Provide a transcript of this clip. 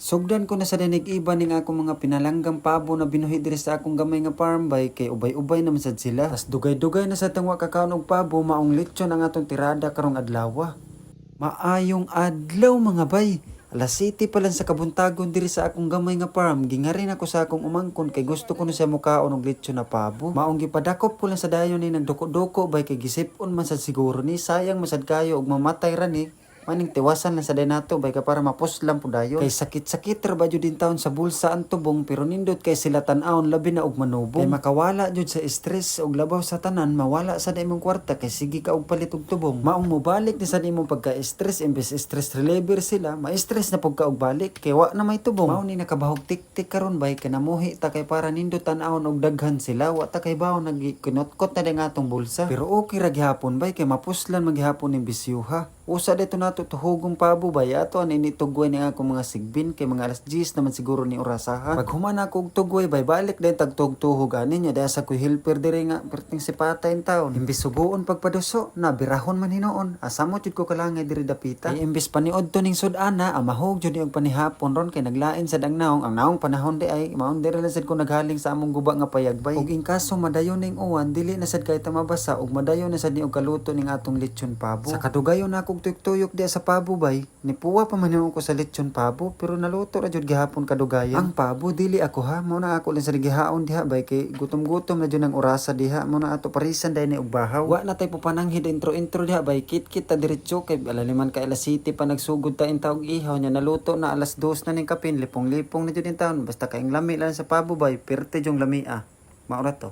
Sugdan ko na sa dinig iba ning akong mga pinalanggang pabo na binuhi diri sa akong gamay nga farm bay kay ubay-ubay naman sad sila. Tas dugay-dugay na sa tangwa kakaon og pabo maong lechon ang atong tirada karong adlaw. Maayong adlaw mga bay. Alas 7 pa lang sa kabuntagon diri sa akong gamay nga farm, gingarin ako sa akong umangkon kay gusto ko na siya mukaon og lechon na pabo. Maong gipadakop ko lang sa dayon ni nagduko-duko bay kay gisip-on man sad siguro ni sayang masad kayo og mamatay ra ni. Maning tiwasan lang sa day nato bay ka para mapuslang po dayon. Kay sakit-sakit ra ba jud din taon sa bulsa ang tubong pero nindot kay sila tan-awon labi na og manubong. Kay makawala jud sa stress og labaw sa tanan mawala sa imong kwarta kay sige ka og palit og tubong. Maong mobalik ni sa imong pagka-stress imbes stress reliever sila, ma-stress na pug ka og balik kay wa na may tubong. Mao ni nakabahog tik-tik karon bay kay namuhi ta kay para nindot tan-awon og daghan sila wa ta kay bawo nagkinutkot na ding atong bulsa. Pero okay ra gihapon bay kay mapuslan maghapon ning bisyuha. Usa dito nato tuhogong pabo bay ato ani ni tugway ni akong mga sigbin kay mga alas 10 naman siguro ni orasaha. Pag human ako og tugway bay balik din tagtug-tuhog ani nya daya sa koy helper diri nga perting sipatay in taon. Imbis suguon pagpaduso na birahon man hinoon. Asamo jud ko kalangay diri dapita. Kay imbis paniod to ning sud-ana amahog jud ni og panihapon ron kay naglain sad ang naong panahon di ay maon diri lang sad ko naghaling sa among guba nga payagbay. Ug in kaso madayon ning uwan dili na sad kay ta mabasa ug madayon na sad ni og kaluto ning atong lechon pabo. Sa kadugayon na akong tuyok di sa pabo bay, nipuwa pa man ko sa lechon pabo pero naluto ra jud gihapon kadugayan. Ang pabo dili ako ha, mo na ako lang sa gihaon diha bay kay gutom-gutom na jud ang orasa diha, mo na ato parisan dai ni og bahaw. Wa na tay pupananghid intro diha bay kit-kit ta diretso kay alaliman ka alas 7 pa nagsugod ta inta og ihaw nya naluto na alas 2 na ning kapin lipong-lipong na jud in taon basta kaing lami lang sa pabo bay, perte jong lamia. Maura to.